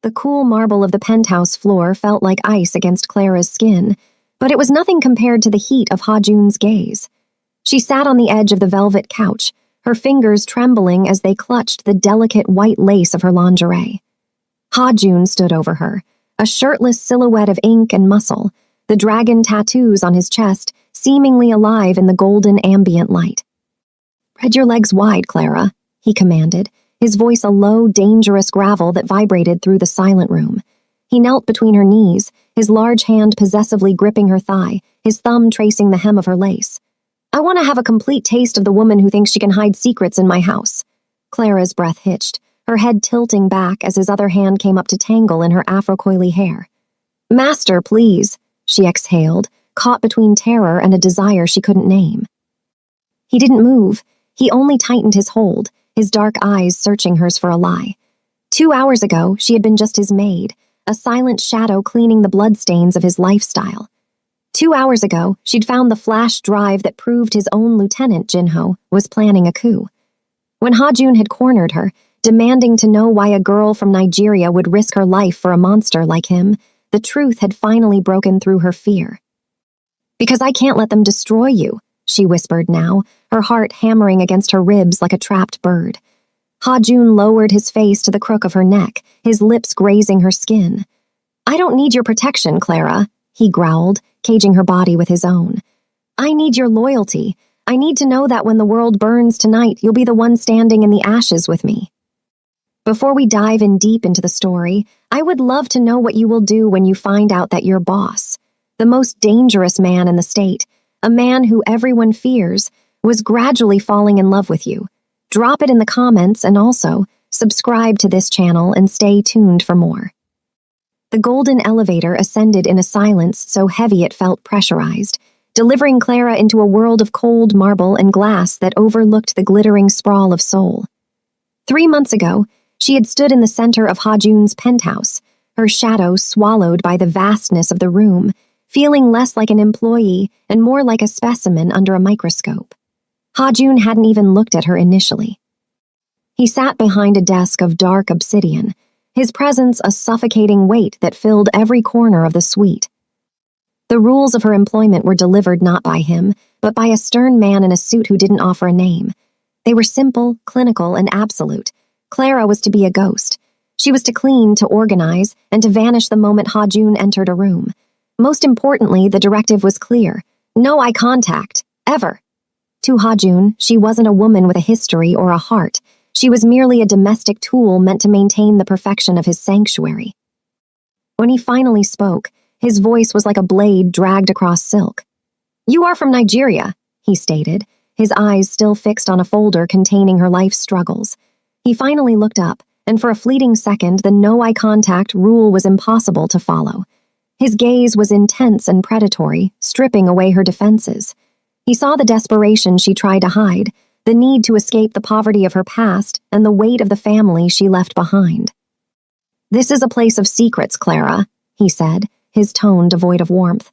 The cool marble of the penthouse floor felt like ice against Clara's skin, but it was nothing compared to the heat of Ha-Jun's gaze. She sat on the edge of the velvet couch, her fingers trembling as they clutched the delicate white lace of her lingerie. Ha-Jun stood over her, a shirtless silhouette of ink and muscle, the dragon tattoos on his chest seemingly alive in the golden ambient light. "Spread your legs wide, Clara," he commanded, his voice a low, dangerous gravel that vibrated through the silent room. He knelt between her knees, his large hand possessively gripping her thigh, his thumb tracing the hem of her lace. "I want to have a complete taste of the woman who thinks she can hide secrets in my house." Clara's breath hitched, her head tilting back as his other hand came up to tangle in her afro-coily hair. "Master, please," she exhaled, caught between terror and a desire she couldn't name. He didn't move. He only tightened his hold, his dark eyes searching hers for a lie. 2 hours ago, she had been just his maid, a silent shadow cleaning the bloodstains of his lifestyle. 2 hours ago, she'd found the flash drive that proved his own lieutenant, Jinho, was planning a coup. When Ha-Jun had cornered her, demanding to know why a girl from Nigeria would risk her life for a monster like him, the truth had finally broken through her fear. "Because I can't let them destroy you," she whispered now, her heart hammering against her ribs like a trapped bird. Ha-Jun lowered his face to the crook of her neck, his lips grazing her skin. "I don't need your protection, Clara," he growled, caging her body with his own. "I need your loyalty. I need to know that when the world burns tonight, you'll be the one standing in the ashes with me." "Before we dive in deep into the story, I would love to know what you will do when you find out that your boss, the most dangerous man in the state, a man who everyone fears, was gradually falling in love with you. Drop it in the comments and also subscribe to this channel and stay tuned for more." The golden elevator ascended in a silence so heavy it felt pressurized, delivering Clara into a world of cold marble and glass that overlooked the glittering sprawl of Seoul. 3 months ago, she had stood in the center of Ha-Jun's penthouse, her shadow swallowed by the vastness of the room, feeling less like an employee and more like a specimen under a microscope. Ha-Jun hadn't even looked at her initially. He sat behind a desk of dark obsidian, his presence a suffocating weight that filled every corner of the suite. The rules of her employment were delivered not by him, but by a stern man in a suit who didn't offer a name. They were simple, clinical, and absolute. Clara was to be a ghost. She was to clean, to organize, and to vanish the moment Ha-Jun entered a room. Most importantly, the directive was clear. No eye contact, ever. To Ha-Jun, she wasn't a woman with a history or a heart. She was merely a domestic tool meant to maintain the perfection of his sanctuary. When he finally spoke, his voice was like a blade dragged across silk. "You are from Nigeria," he stated, his eyes still fixed on a folder containing her life's struggles. He finally looked up, and for a fleeting second, the no eye contact rule was impossible to follow. His gaze was intense and predatory, stripping away her defenses. He saw the desperation she tried to hide, the need to escape the poverty of her past and the weight of the family she left behind. "This is a place of secrets, Clara," he said, his tone devoid of warmth.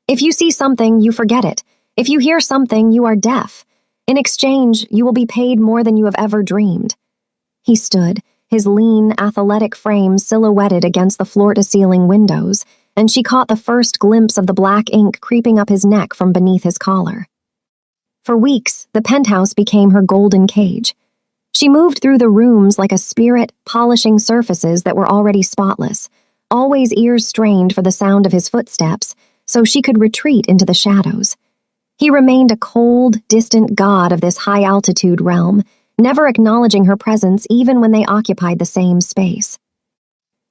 "If you see something, you forget it. If you hear something, you are deaf. In exchange, you will be paid more than you have ever dreamed." He stood, his lean, athletic frame silhouetted against the floor-to-ceiling windows, and she caught the first glimpse of the black ink creeping up his neck from beneath his collar. For weeks, the penthouse became her golden cage. She moved through the rooms like a spirit, polishing surfaces that were already spotless, always ears strained for the sound of his footsteps, so she could retreat into the shadows. He remained a cold, distant god of this high-altitude realm, never acknowledging her presence even when they occupied the same space.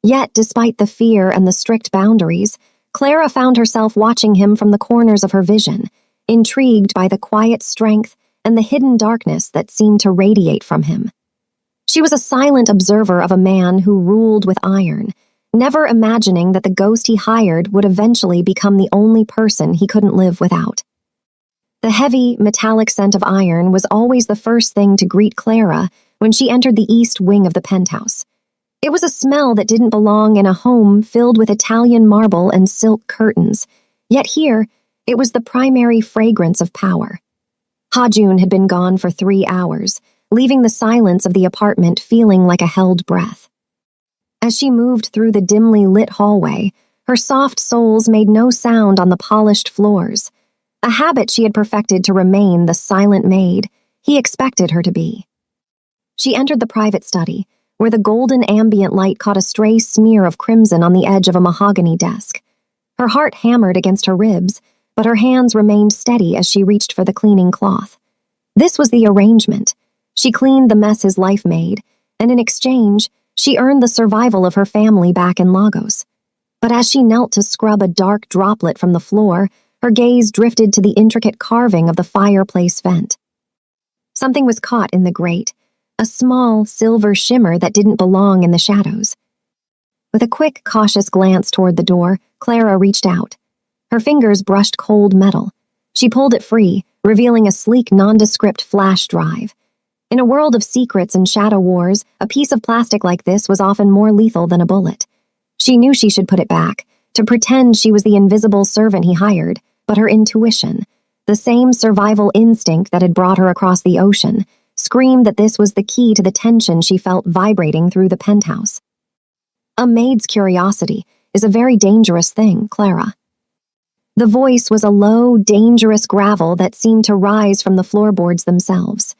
Yet, despite the fear and the strict boundaries, Clara found herself watching him from the corners of her vision, intrigued by the quiet strength and the hidden darkness that seemed to radiate from him. She was a silent observer of a man who ruled with iron, never imagining that the ghost he hired would eventually become the only person he couldn't live without. The heavy, metallic scent of iron was always the first thing to greet Clara when she entered the east wing of the penthouse. It was a smell that didn't belong in a home filled with Italian marble and silk curtains, yet here, it was the primary fragrance of power. Ha-Jun had been gone for 3 hours, leaving the silence of the apartment feeling like a held breath. As she moved through the dimly lit hallway, her soft soles made no sound on the polished floors, a habit she had perfected to remain the silent maid he expected her to be. She entered the private study, where the golden ambient light caught a stray smear of crimson on the edge of a mahogany desk. Her heart hammered against her ribs, but her hands remained steady as she reached for the cleaning cloth. This was the arrangement. She cleaned the mess his life made, and in exchange, she earned the survival of her family back in Lagos. But as she knelt to scrub a dark droplet from the floor, her gaze drifted to the intricate carving of the fireplace vent. Something was caught in the grate, a small silver shimmer that didn't belong in the shadows. With a quick, cautious glance toward the door, Clara reached out. Her fingers brushed cold metal. She pulled it free, revealing a sleek, nondescript flash drive. In a world of secrets and shadow wars, a piece of plastic like this was often more lethal than a bullet. She knew she should put it back, to pretend she was the invisible servant he hired, but her intuition, the same survival instinct that had brought her across the ocean, screamed that this was the key to the tension she felt vibrating through the penthouse. A maid's curiosity is a very dangerous thing, Clara. The voice was a low, dangerous gravel that seemed to rise from the floorboards themselves.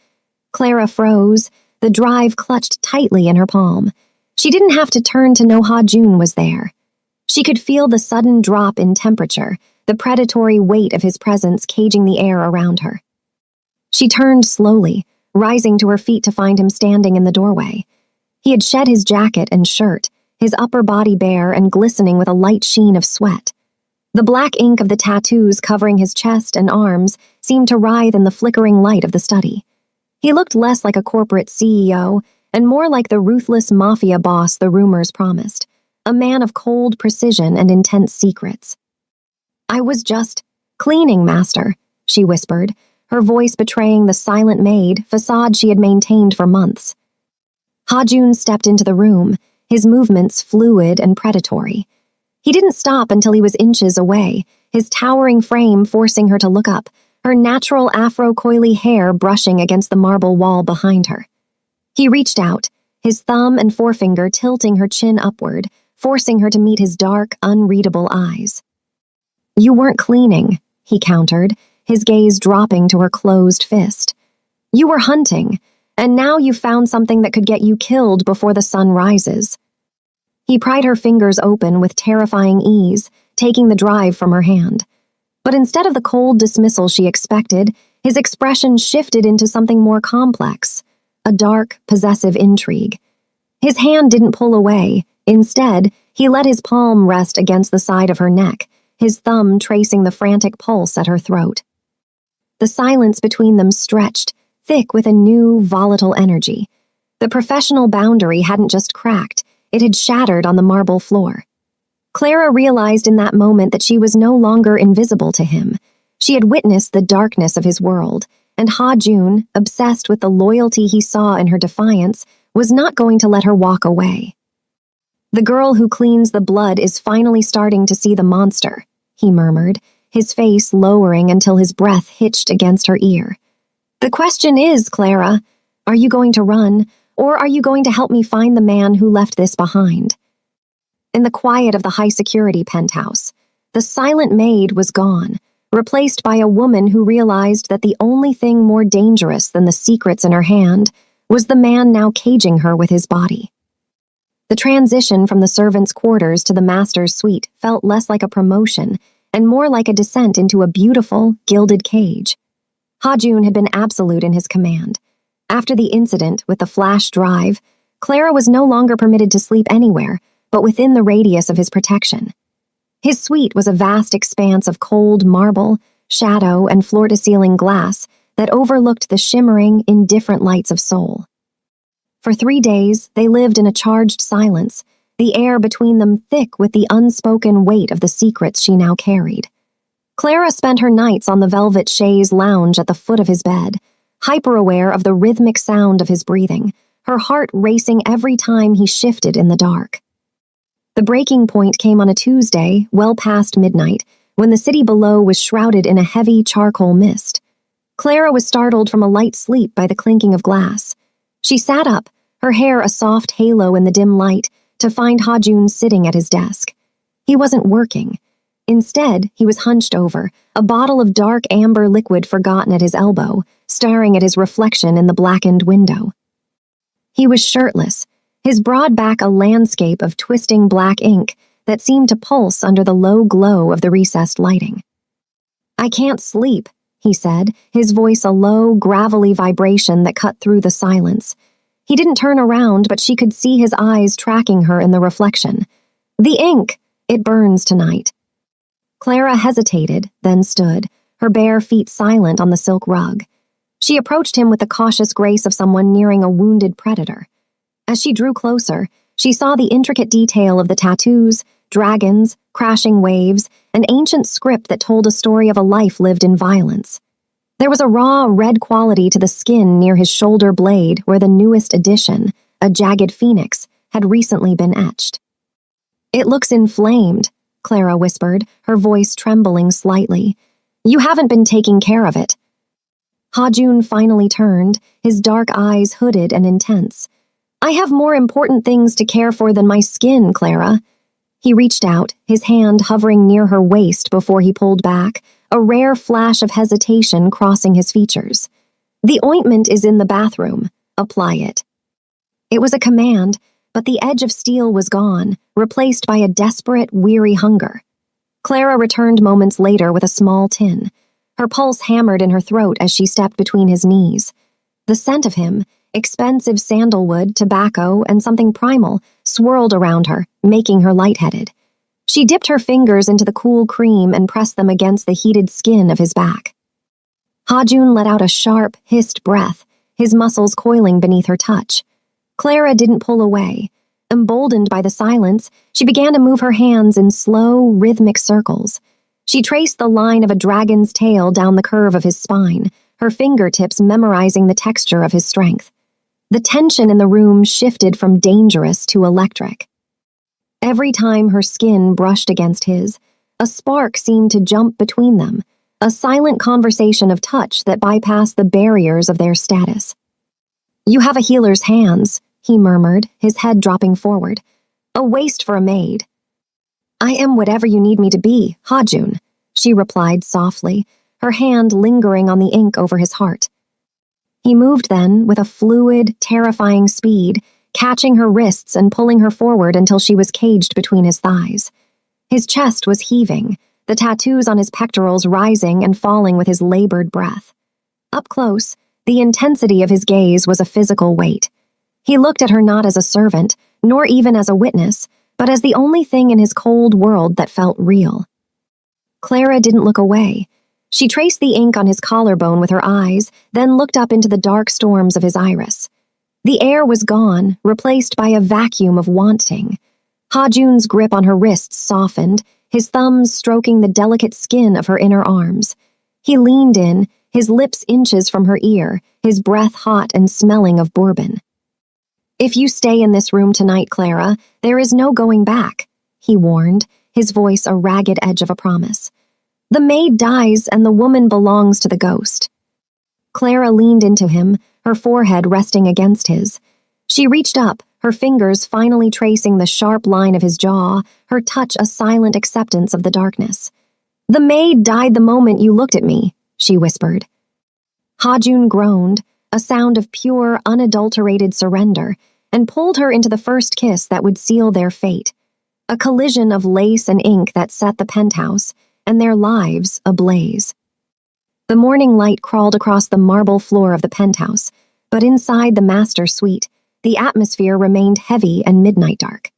Clara froze, the drive clutched tightly in her palm. She didn't have to turn to know Ha-Jun was there. She could feel the sudden drop in temperature, the predatory weight of his presence caging the air around her. She turned slowly, rising to her feet to find him standing in the doorway. He had shed his jacket and shirt, his upper body bare and glistening with a light sheen of sweat. The black ink of the tattoos covering his chest and arms seemed to writhe in the flickering light of the study. He looked less like a corporate CEO and more like the ruthless Mafia boss the rumors promised, a man of cold precision and intense secrets. "I was just cleaning, master," she whispered, her voice betraying the silent maid facade she had maintained for months. Ha-Jun stepped into the room, his movements fluid and predatory. He didn't stop until he was inches away, his towering frame forcing her to look up, her natural afro-coily hair brushing against the marble wall behind her. He reached out, his thumb and forefinger tilting her chin upward, forcing her to meet his dark, unreadable eyes. "You weren't cleaning," he countered, his gaze dropping to her closed fist. "You were hunting, and now you've found something that could get you killed before the sun rises." He pried her fingers open with terrifying ease, taking the drive from her hand. But instead of the cold dismissal she expected, his expression shifted into something more complex, a dark, possessive intrigue. His hand didn't pull away. Instead, he let his palm rest against the side of her neck, his thumb tracing the frantic pulse at her throat. The silence between them stretched, thick with a new, volatile energy. The professional boundary hadn't just cracked, it had shattered on the marble floor. Clara realized in that moment that she was no longer invisible to him. She had witnessed the darkness of his world, and Ha-Jun, obsessed with the loyalty he saw in her defiance, was not going to let her walk away. "The girl who cleans the blood is finally starting to see the monster," he murmured, his face lowering until his breath hitched against her ear. "The question is, Clara, are you going to run, or are you going to help me find the man who left this behind?" In the quiet of the high-security penthouse, the silent maid was gone, replaced by a woman who realized that the only thing more dangerous than the secrets in her hand was the man now caging her with his body. The transition from the servants' quarters to the master's suite felt less like a promotion and more like a descent into a beautiful, gilded cage. Ha-Jun had been absolute in his command. After the incident with the flash drive, Clara was no longer permitted to sleep anywhere but within the radius of his protection. His suite was a vast expanse of cold marble, shadow, and floor-to-ceiling glass that overlooked the shimmering, indifferent lights of Seoul. For 3 days, they lived in a charged silence, the air between them thick with the unspoken weight of the secrets she now carried. Clara spent her nights on the velvet chaise lounge at the foot of his bed, hyper-aware of the rhythmic sound of his breathing, her heart racing every time he shifted in the dark. The breaking point came on a Tuesday, well past midnight, when the city below was shrouded in a heavy charcoal mist. Clara was startled from a light sleep by the clinking of glass. She sat up, her hair a soft halo in the dim light, to find Ha-Jun sitting at his desk. He wasn't working. Instead, he was hunched over, a bottle of dark amber liquid forgotten at his elbow, staring at his reflection in the blackened window. He was shirtless, his broad back a landscape of twisting black ink that seemed to pulse under the low glow of the recessed lighting. "I can't sleep," he said, his voice a low, gravelly vibration that cut through the silence. He didn't turn around, but she could see his eyes tracking her in the reflection. "The ink! It burns tonight." Clara hesitated, then stood, her bare feet silent on the silk rug. She approached him with the cautious grace of someone nearing a wounded predator. As she drew closer, she saw the intricate detail of the tattoos, dragons, crashing waves, an ancient script that told a story of a life lived in violence. There was a raw, red quality to the skin near his shoulder blade where the newest addition, a jagged phoenix, had recently been etched. "It looks inflamed," Clara whispered, her voice trembling slightly. "You haven't been taking care of it." Ha-Jun finally turned, his dark eyes hooded and intense. "I have more important things to care for than my skin, Clara." He reached out, his hand hovering near her waist before he pulled back, a rare flash of hesitation crossing his features. "The ointment is in the bathroom. Apply it." It was a command, but the edge of steel was gone, replaced by a desperate, weary hunger. Clara returned moments later with a small tin. Her pulse hammered in her throat as she stepped between his knees. The scent of him, expensive sandalwood, tobacco, and something primal, swirled around her, making her lightheaded. She dipped her fingers into the cool cream and pressed them against the heated skin of his back. Ha-Jun let out a sharp, hissed breath, his muscles coiling beneath her touch. Clara didn't pull away. Emboldened by the silence, she began to move her hands in slow, rhythmic circles. She traced the line of a dragon's tail down the curve of his spine, her fingertips memorizing the texture of his strength. The tension in the room shifted from dangerous to electric. Every time her skin brushed against his, a spark seemed to jump between them, a silent conversation of touch that bypassed the barriers of their status. "You have a healer's hands," he murmured, his head dropping forward. "A waist for a maid." "I am whatever you need me to be, Ha-Jun," she replied softly, her hand lingering on the ink over his heart. He moved then, with a fluid, terrifying speed, catching her wrists and pulling her forward until she was caged between his thighs. His chest was heaving, the tattoos on his pectorals rising and falling with his labored breath. Up close, the intensity of his gaze was a physical weight. He looked at her not as a servant, nor even as a witness, but as the only thing in his cold world that felt real. Clara didn't look away. She traced the ink on his collarbone with her eyes, then looked up into the dark storms of his iris. The air was gone, replaced by a vacuum of wanting. Ha-Jun's grip on her wrists softened, his thumbs stroking the delicate skin of her inner arms. He leaned in, his lips inches from her ear, his breath hot and smelling of bourbon. "If you stay in this room tonight, Clara, there is no going back," he warned, his voice a ragged edge of a promise. "The maid dies and the woman belongs to the ghost." Clara leaned into him, her forehead resting against his. She reached up, her fingers finally tracing the sharp line of his jaw, her touch a silent acceptance of the darkness. "The maid died the moment you looked at me," she whispered. Ha-Jun groaned, a sound of pure, unadulterated surrender, and pulled her into the first kiss that would seal their fate. A collision of lace and ink that set the penthouse, and their lives ablaze. The morning light crawled across the marble floor of the penthouse, but inside the master suite, the atmosphere remained heavy and midnight dark.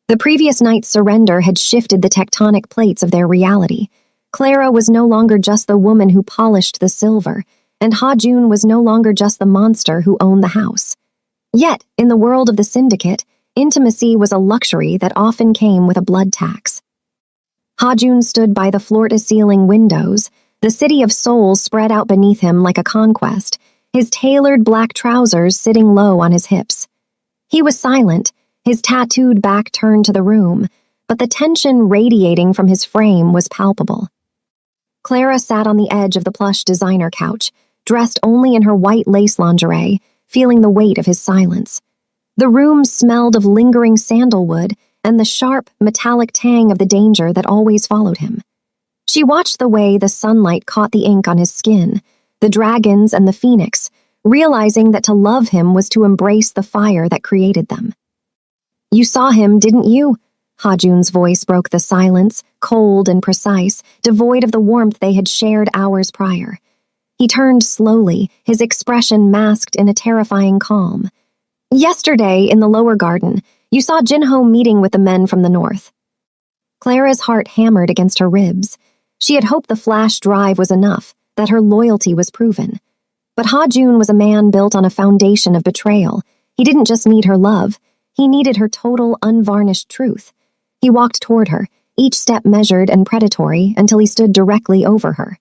The previous night's surrender had shifted the tectonic plates of their reality. Clara was no longer just the woman who polished the silver, and Ha-Jun was no longer just the monster who owned the house. Yet, in the world of the syndicate, intimacy was a luxury that often came with a blood tax. Ha-Jun stood by the floor-to-ceiling windows, the city of souls spread out beneath him like a conquest, his tailored black trousers sitting low on his hips. He was silent, his tattooed back turned to the room, but the tension radiating from his frame was palpable. Clara sat on the edge of the plush designer couch, dressed only in her white lace lingerie, feeling the weight of his silence. The room smelled of lingering sandalwood and the sharp, metallic tang of the danger that always followed him. She watched the way the sunlight caught the ink on his skin, the dragons and the phoenix, realizing that to love him was to embrace the fire that created them. "You saw him, didn't you?" Hajun's voice broke the silence, cold and precise, devoid of the warmth they had shared hours prior. He turned slowly, his expression masked in a terrifying calm. "Yesterday, in the lower garden, you saw Jinho meeting with the men from the north." Clara's heart hammered against her ribs. She had hoped the flash drive was enough, that her loyalty was proven. But Hajun was a man built on a foundation of betrayal. He didn't just need her love, he needed her total, unvarnished truth. He walked toward her, each step measured and predatory, until he stood directly over her.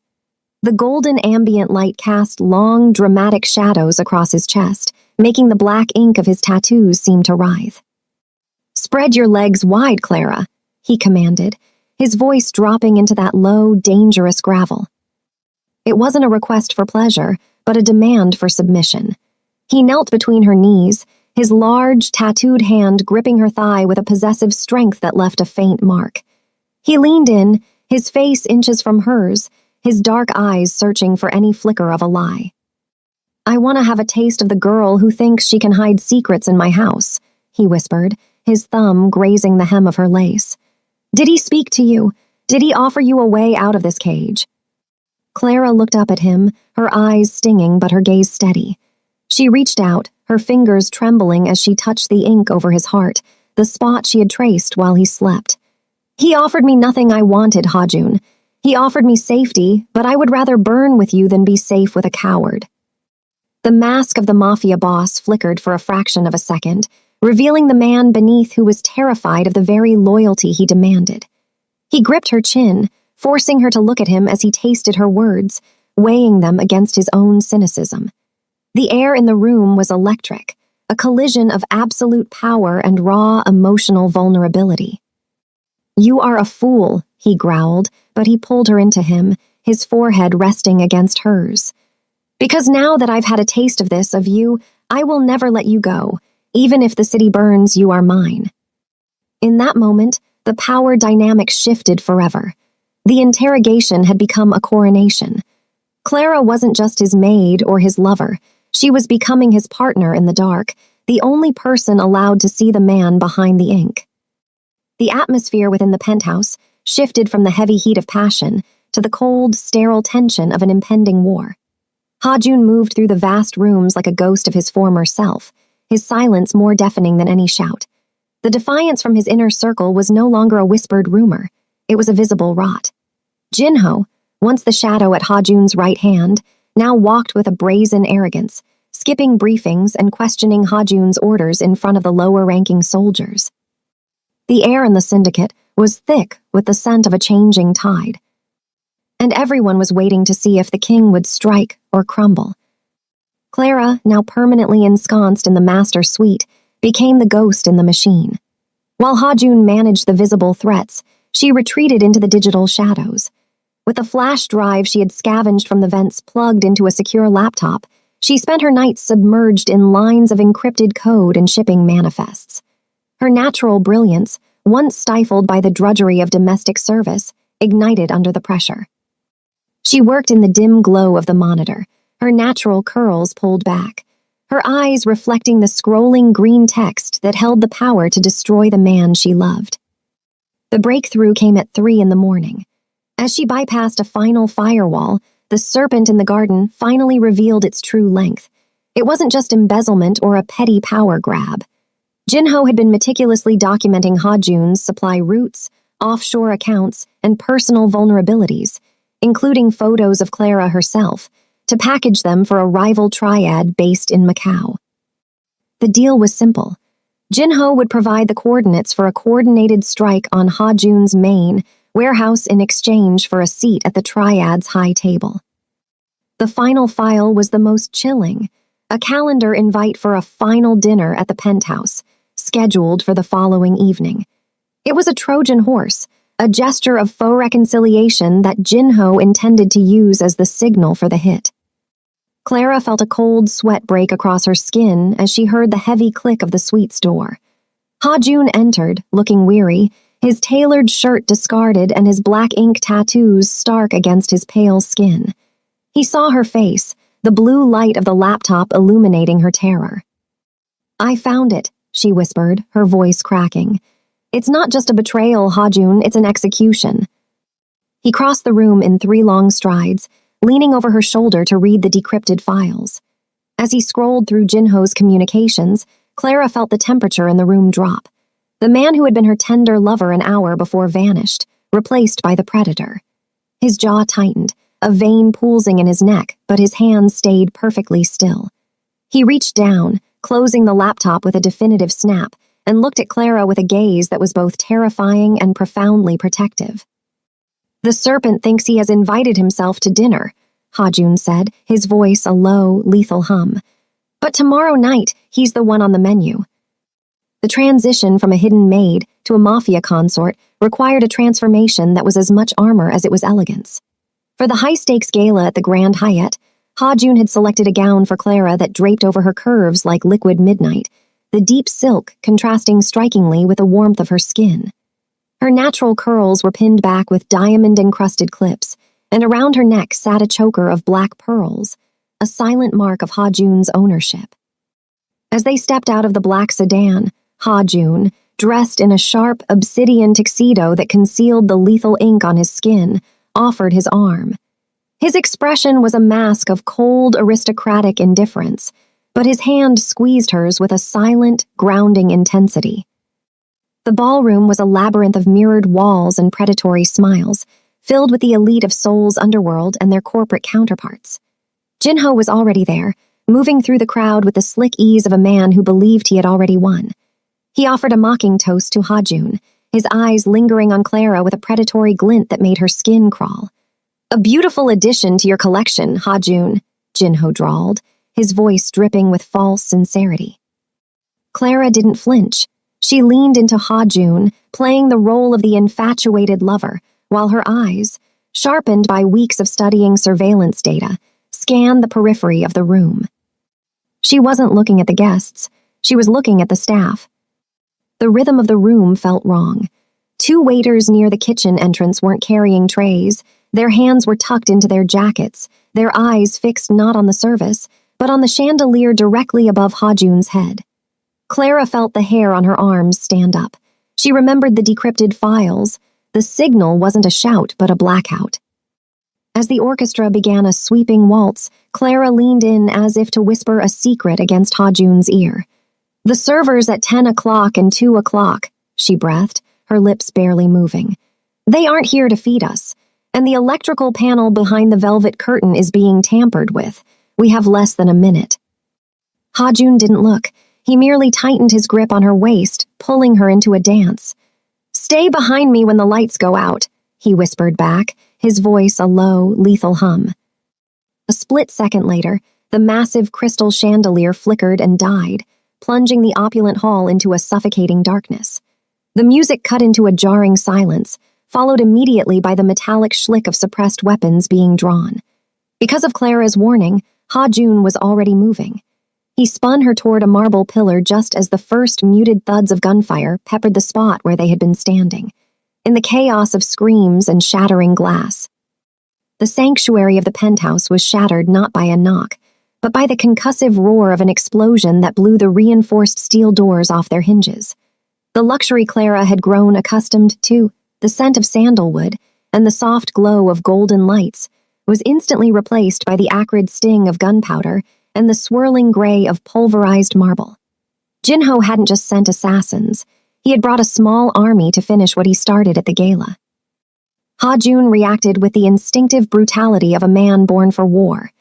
The golden ambient light cast long, dramatic shadows across his chest, making the black ink of his tattoos seem to writhe. "Spread your legs wide, Clara," he commanded, his voice dropping into that low, dangerous gravel. It wasn't a request for pleasure, but a demand for submission. He knelt between her knees, his large, tattooed hand gripping her thigh with a possessive strength that left a faint mark. He leaned in, his face inches from hers, his dark eyes searching for any flicker of a lie. "I want to have a taste of the girl who thinks she can hide secrets in my house," he whispered, his thumb grazing the hem of her lace. "Did he speak to you? Did he offer you a way out of this cage?" Clara looked up at him, her eyes stinging but her gaze steady. She reached out, her fingers trembling as she touched the ink over his heart, the spot she had traced while he slept. "He offered me nothing I wanted, Hajun. He offered me safety, but I would rather burn with you than be safe with a coward." The mask of the Mafia boss flickered for a fraction of a second, revealing the man beneath who was terrified of the very loyalty he demanded. He gripped her chin, forcing her to look at him as he tasted her words, weighing them against his own cynicism. The air in the room was electric, a collision of absolute power and raw emotional vulnerability. "You are a fool," he growled, but he pulled her into him, his forehead resting against hers. "Because now that I've had a taste of this, of you, I will never let you go. Even if the city burns, you are mine." In that moment, the power dynamic shifted forever. The interrogation had become a coronation. Clara wasn't just his maid or his lover. She was becoming his partner in the dark, the only person allowed to see the man behind the ink. The atmosphere within the penthouse shifted from the heavy heat of passion to the cold, sterile tension of an impending war. Hajun moved through the vast rooms like a ghost of his former self, his silence more deafening than any shout. The defiance from his inner circle was no longer a whispered rumor. It was a visible rot. Jinho, once the shadow at Hajun's right hand, now walked with a brazen arrogance, skipping briefings and questioning Hajun's orders in front of the lower-ranking soldiers. The air in the syndicate was thick with the scent of a changing tide, and everyone was waiting to see if the king would strike or crumble. Clara, now permanently ensconced in the master suite, became the ghost in the machine. While Hajun managed the visible threats, she retreated into the digital shadows. With a flash drive she had scavenged from the vents plugged into a secure laptop, she spent her nights submerged in lines of encrypted code and shipping manifests. Her natural brilliance, once stifled by the drudgery of domestic service, ignited under the pressure. She worked in the dim glow of the monitor, her natural curls pulled back, her eyes reflecting the scrolling green text that held the power to destroy the man she loved. The breakthrough came at 3 a.m. As she bypassed a final firewall, the serpent in the garden finally revealed its true length. It wasn't just embezzlement or a petty power grab. Jinho had been meticulously documenting Hajun's supply routes, offshore accounts, and personal vulnerabilities, including photos of Clara herself, to package them for a rival triad based in Macau. The deal was simple. Jinho would provide the coordinates for a coordinated strike on Hajun's main warehouse in exchange for a seat at the triad's high table. The final file was the most chilling, a calendar invite for a final dinner at the penthouse, scheduled for the following evening. It was a Trojan horse, a gesture of faux reconciliation that Jinho intended to use as the signal for the hit. Clara felt a cold sweat break across her skin as she heard the heavy click of the suite's door. Ha-Jun entered, looking weary, his tailored shirt discarded and his black ink tattoos stark against his pale skin. He saw her face, the blue light of the laptop illuminating her terror. "I found it," she whispered, her voice cracking. "It's not just a betrayal, Ha-Jun, it's an execution." He crossed the room in 3 long strides, leaning over her shoulder to read the decrypted files. As he scrolled through Jinho's communications, Clara felt the temperature in the room drop. The man who had been her tender lover an hour before vanished, replaced by the predator. His jaw tightened, a vein pulsing in his neck, but his hands stayed perfectly still. He reached down, closing the laptop with a definitive snap, and looked at Clara with a gaze that was both terrifying and profoundly protective. "The serpent thinks he has invited himself to dinner," Ha-Jun said, his voice a low, lethal hum. "But tomorrow night, he's the one on the menu." The transition from a hidden maid to a Mafia consort required a transformation that was as much armor as it was elegance. For the high-stakes gala at the Grand Hyatt, Ha-Jun had selected a gown for Clara that draped over her curves like liquid midnight, the deep silk contrasting strikingly with the warmth of her skin. Her natural curls were pinned back with diamond-encrusted clips, and around her neck sat a choker of black pearls, a silent mark of Ha-Jun's ownership. As they stepped out of the black sedan, Ha-Jun, dressed in a sharp obsidian tuxedo that concealed the lethal ink on his skin, offered his arm. His expression was a mask of cold, aristocratic indifference, but his hand squeezed hers with a silent, grounding intensity. The ballroom was a labyrinth of mirrored walls and predatory smiles, filled with the elite of Seoul's underworld and their corporate counterparts. Jinho was already there, moving through the crowd with the slick ease of a man who believed he had already won. He offered a mocking toast to Ha-Jun, his eyes lingering on Clara with a predatory glint that made her skin crawl. "A beautiful addition to your collection, Ha-Jun," Jinho drawled, his voice dripping with false sincerity. Clara didn't flinch. She leaned into Ha-Jun, playing the role of the infatuated lover, while her eyes, sharpened by weeks of studying surveillance data, scanned the periphery of the room. She wasn't looking at the guests. She was looking at the staff. The rhythm of the room felt wrong. 2 waiters near the kitchen entrance weren't carrying trays. Their hands were tucked into their jackets, their eyes fixed not on the service, but on the chandelier directly above Ha-Jun's head. Clara felt the hair on her arms stand up. She remembered the decrypted files. The signal wasn't a shout, but a blackout. As the orchestra began a sweeping waltz, Clara leaned in as if to whisper a secret against Ha-Jun's ear. "The servers at 10 o'clock and 2 o'clock, she breathed, her lips barely moving. "They aren't here to feed us, and the electrical panel behind the velvet curtain is being tampered with. We have less than a minute." Ha-Jun didn't look. He merely tightened his grip on her waist, pulling her into a dance. "Stay behind me when the lights go out," he whispered back, his voice a low, lethal hum. A split second later, the massive crystal chandelier flickered and died, plunging the opulent hall into a suffocating darkness. The music cut into a jarring silence, followed immediately by the metallic schlick of suppressed weapons being drawn. Because of Clara's warning, Ha-Jun was already moving. He spun her toward a marble pillar just as the first muted thuds of gunfire peppered the spot where they had been standing. In the chaos of screams and shattering glass, the sanctuary of the penthouse was shattered not by a knock, but by the concussive roar of an explosion that blew the reinforced steel doors off their hinges. The luxury Clara had grown accustomed to, the scent of sandalwood, and the soft glow of golden lights, was instantly replaced by the acrid sting of gunpowder and the swirling gray of pulverized marble. Jinho hadn't just sent assassins. He had brought a small army to finish what he started at the gala. Ha-Jun reacted with the instinctive brutality of a man born for war.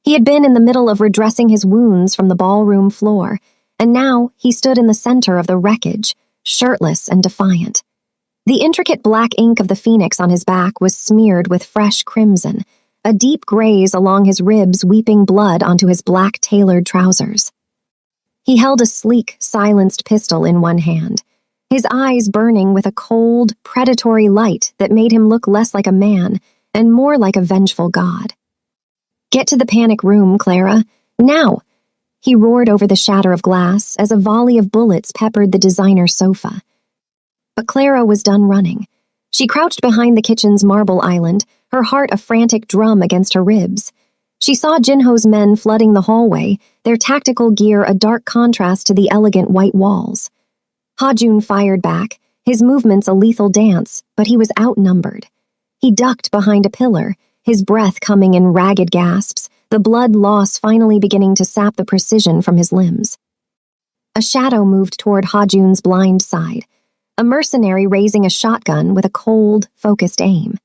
He had been in the middle of redressing his wounds from the ballroom floor, and now he stood in the center of the wreckage, shirtless and defiant. The intricate black ink of the phoenix on his back was smeared with fresh crimson, a deep graze along his ribs weeping blood onto his black tailored trousers. He held a sleek, silenced pistol in one hand, his eyes burning with a cold, predatory light that made him look less like a man and more like a vengeful god. Get to the panic room, Clara. Now! He roared over the shatter of glass as a volley of bullets peppered the designer sofa. But Clara was done running. She crouched behind the kitchen's marble island, her heart a frantic drum against her ribs. She saw Jinho's men flooding the hallway, their tactical gear a dark contrast to the elegant white walls. Ha-Jun fired back, his movements a lethal dance, but he was outnumbered. He ducked behind a pillar, his breath coming in ragged gasps, the blood loss finally beginning to sap the precision from his limbs. A shadow moved toward Ha-Jun's blind side, a mercenary raising a shotgun with a cold, focused aim.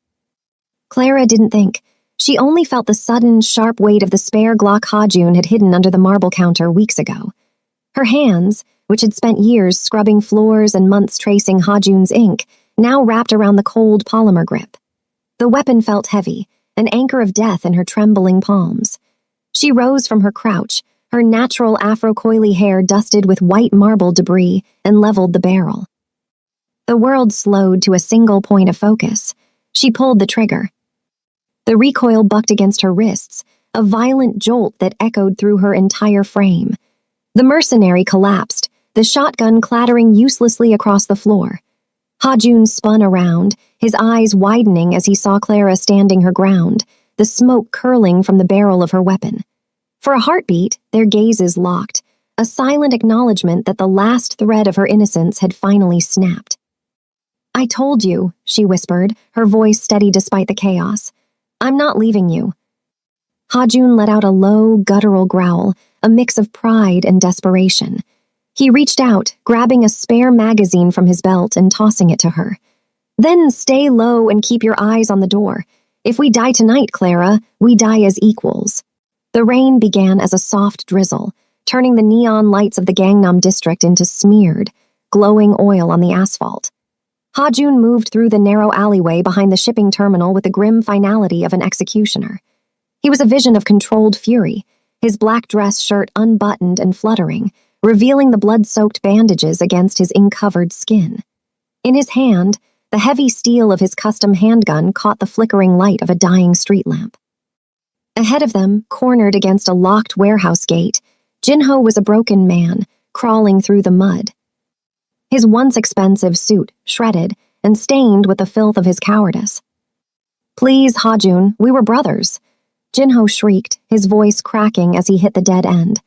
Clara didn't think. She only felt the sudden, sharp weight of the spare Glock Ha-Jun had hidden under the marble counter weeks ago. Her hands, which had spent years scrubbing floors and months tracing Ha-Jun's ink, now wrapped around the cold polymer grip. The weapon felt heavy, an anchor of death in her trembling palms. She rose from her crouch, her natural afro-coily hair dusted with white marble debris, and leveled the barrel. The world slowed to a single point of focus. She pulled the trigger. The recoil bucked against her wrists, a violent jolt that echoed through her entire frame. The mercenary collapsed, the shotgun clattering uselessly across the floor. Ha-Jun spun around, his eyes widening as he saw Clara standing her ground, the smoke curling from the barrel of her weapon. For a heartbeat, their gazes locked, a silent acknowledgement that the last thread of her innocence had finally snapped. "I told you," she whispered, her voice steady despite the chaos. "I'm not leaving you." Ha-Jun let out a low, guttural growl, a mix of pride and desperation. He reached out, grabbing a spare magazine from his belt and tossing it to her. "Then stay low and keep your eyes on the door. If we die tonight, Clara, we die as equals." The rain began as a soft drizzle, turning the neon lights of the Gangnam district into smeared, glowing oil on the asphalt. Ha-Jun moved through the narrow alleyway behind the shipping terminal with the grim finality of an executioner. He was a vision of controlled fury, his black dress shirt unbuttoned and fluttering, revealing the blood-soaked bandages against his ink-covered skin. In his hand, the heavy steel of his custom handgun caught the flickering light of a dying street lamp. Ahead of them, cornered against a locked warehouse gate, Jinho was a broken man, crawling through the mud. His once expensive suit, shredded, and stained with the filth of his cowardice. "Please, Ha-Jun, we were brothers," Jinho shrieked, his voice cracking as he hit the dead end.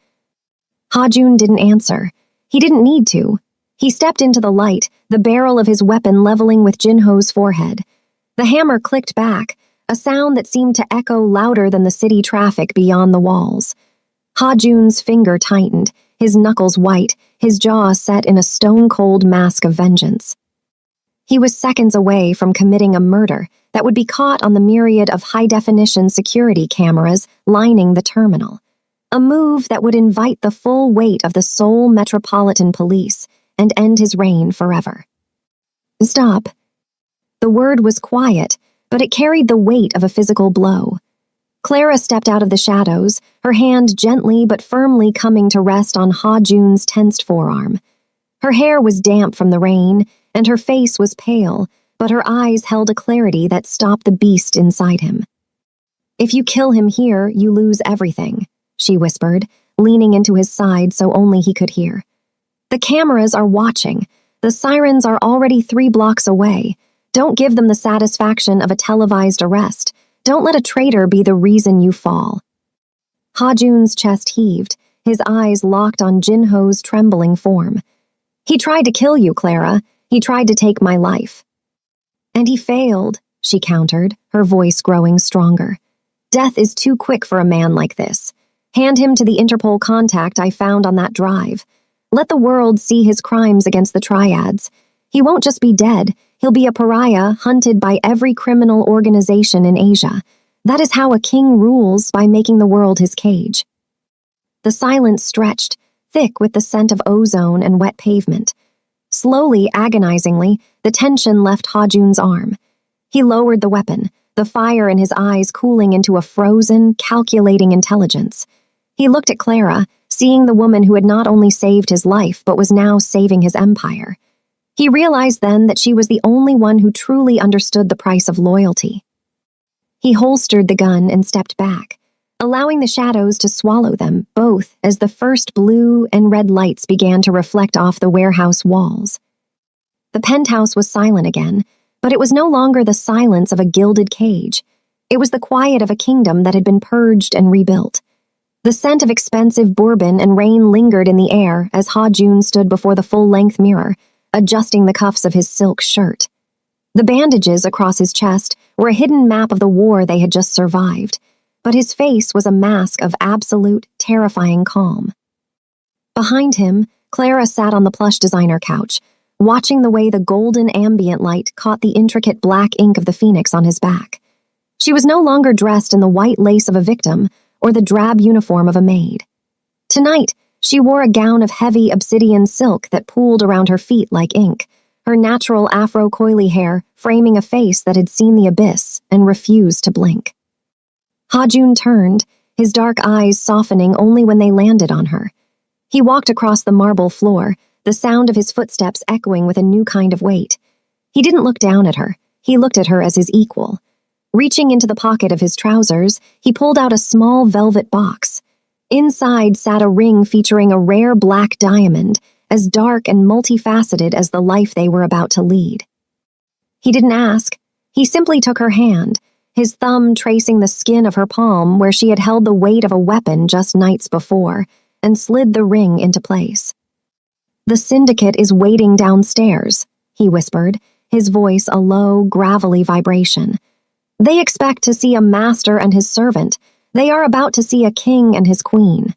Ha-Jun didn't answer. He didn't need to. He stepped into the light, the barrel of his weapon leveling with Jinho's forehead. The hammer clicked back, a sound that seemed to echo louder than the city traffic beyond the walls. Ha-Jun's finger tightened, his knuckles white, his jaw set in a stone-cold mask of vengeance. He was seconds away from committing a murder that would be caught on the myriad of high-definition security cameras lining the terminal. A move that would invite the full weight of the Seoul Metropolitan Police and end his reign forever. "Stop." The word was quiet, but it carried the weight of a physical blow. Clara stepped out of the shadows, her hand gently but firmly coming to rest on Ha-Jun's tensed forearm. Her hair was damp from the rain, and her face was pale, but her eyes held a clarity that stopped the beast inside him. "If you kill him here, you lose everything," she whispered, leaning into his side so only he could hear. "The cameras are watching. The sirens are already 3 blocks away. Don't give them the satisfaction of a televised arrest. Don't let a traitor be the reason you fall." Ha-Jun's chest heaved, his eyes locked on Jinho's trembling form. "He tried to kill you, Clara. He tried to take my life." "And he failed," she countered, her voice growing stronger. "Death is too quick for a man like this. Hand him to the Interpol contact I found on that drive. Let the world see his crimes against the triads. He won't just be dead, he'll be a pariah hunted by every criminal organization in Asia. That is how a king rules, by making the world his cage." The silence stretched, thick with the scent of ozone and wet pavement. Slowly, agonizingly, the tension left Ha-Jun's arm. He lowered the weapon, the fire in his eyes cooling into a frozen, calculating intelligence. He looked at Clara, seeing the woman who had not only saved his life but was now saving his empire. He realized then that she was the only one who truly understood the price of loyalty. He holstered the gun and stepped back, allowing the shadows to swallow them both as the first blue and red lights began to reflect off the warehouse walls. The penthouse was silent again, but it was no longer the silence of a gilded cage. It was the quiet of a kingdom that had been purged and rebuilt. The scent of expensive bourbon and rain lingered in the air as Ha-Jun stood before the full-length mirror, adjusting the cuffs of his silk shirt. The bandages across his chest were a hidden map of the war they had just survived, but his face was a mask of absolute, terrifying calm. Behind him, Clara sat on the plush designer couch, watching the way the golden ambient light caught the intricate black ink of the phoenix on his back. She was no longer dressed in the white lace of a victim or the drab uniform of a maid. Tonight, she wore a gown of heavy obsidian silk that pooled around her feet like ink, her natural afro-coily hair framing a face that had seen the abyss and refused to blink. Ha-Jun turned, his dark eyes softening only when they landed on her. He walked across the marble floor, the sound of his footsteps echoing with a new kind of weight. He didn't look down at her. He looked at her as his equal. Reaching into the pocket of his trousers, he pulled out a small velvet box. Inside sat a ring featuring a rare black diamond, as dark and multifaceted as the life they were about to lead. He didn't ask. He simply took her hand, his thumb tracing the skin of her palm where she had held the weight of a weapon just nights before, and slid the ring into place. "The syndicate is waiting downstairs," he whispered, his voice a low, gravelly vibration. "They expect to see a master and his servant. They are about to see a king and his queen."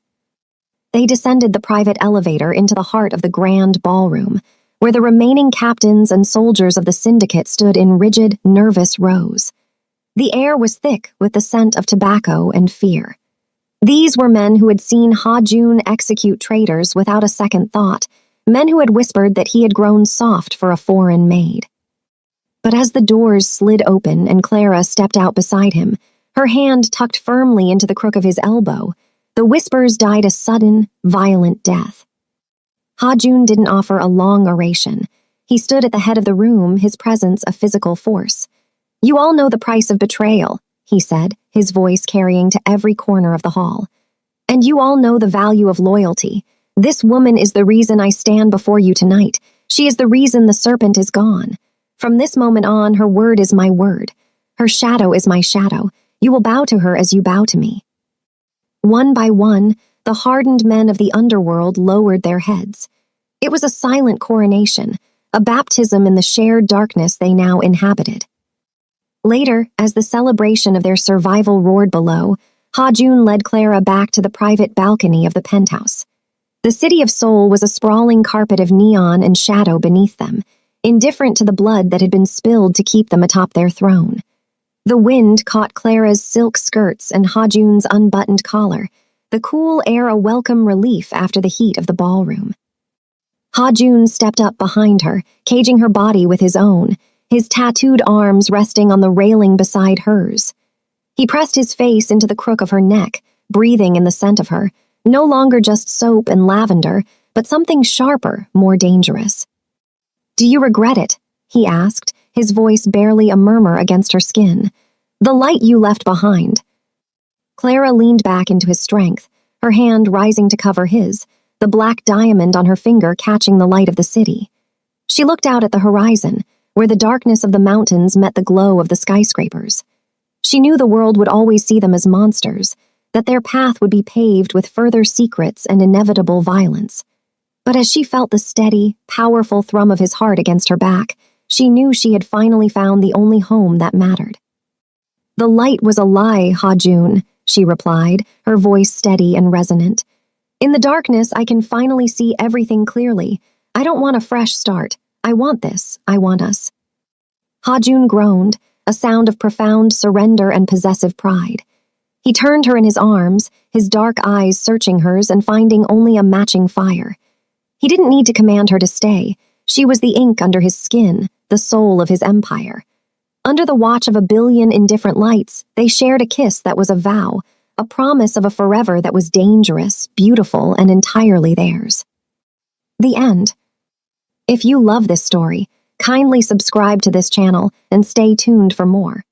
They descended the private elevator into the heart of the grand ballroom, where the remaining captains and soldiers of the syndicate stood in rigid, nervous rows. The air was thick with the scent of tobacco and fear. These were men who had seen Ha-Jun execute traitors without a second thought, men who had whispered that he had grown soft for a foreign maid. But as the doors slid open and Clara stepped out beside him, her hand tucked firmly into the crook of his elbow, the whispers died a sudden, violent death. Ha-Jun didn't offer a long oration. He stood at the head of the room, his presence a physical force. "You all know the price of betrayal," he said, his voice carrying to every corner of the hall. "And you all know the value of loyalty. This woman is the reason I stand before you tonight. She is the reason the serpent is gone. From this moment on, her word is my word. Her shadow is my shadow. You will bow to her as you bow to me." One by one, the hardened men of the underworld lowered their heads. It was a silent coronation, a baptism in the shared darkness they now inhabited. Later, as the celebration of their survival roared below, Ha-Jun led Clara back to the private balcony of the penthouse. The city of Seoul was a sprawling carpet of neon and shadow beneath them, indifferent to the blood that had been spilled to keep them atop their throne. The wind caught Clara's silk skirts and Ha-Jun's unbuttoned collar, the cool air a welcome relief after the heat of the ballroom. Ha-Jun stepped up behind her, caging her body with his own, his tattooed arms resting on the railing beside hers. He pressed his face into the crook of her neck, breathing in the scent of her, no longer just soap and lavender, but something sharper, more dangerous. "Do you regret it?" he asked, his voice barely a murmur against her skin. "The light you left behind." Clara leaned back into his strength, her hand rising to cover his, the black diamond on her finger catching the light of the city. She looked out at the horizon, where the darkness of the mountains met the glow of the skyscrapers. She knew the world would always see them as monsters, that their path would be paved with further secrets and inevitable violence. But as she felt the steady, powerful thrum of his heart against her back, she knew she had finally found the only home that mattered. "The light was a lie, Ha-Jun," she replied, her voice steady and resonant. "In the darkness, I can finally see everything clearly. I don't want a fresh start. I want this. I want us." Ha-Jun groaned, a sound of profound surrender and possessive pride. He turned her in his arms, his dark eyes searching hers and finding only a matching fire. He didn't need to command her to stay. She was the ink under his skin, the soul of his empire. Under the watch of a billion indifferent lights, they shared a kiss that was a vow, a promise of a forever that was dangerous, beautiful, and entirely theirs. The end. If you love this story, kindly subscribe to this channel and stay tuned for more.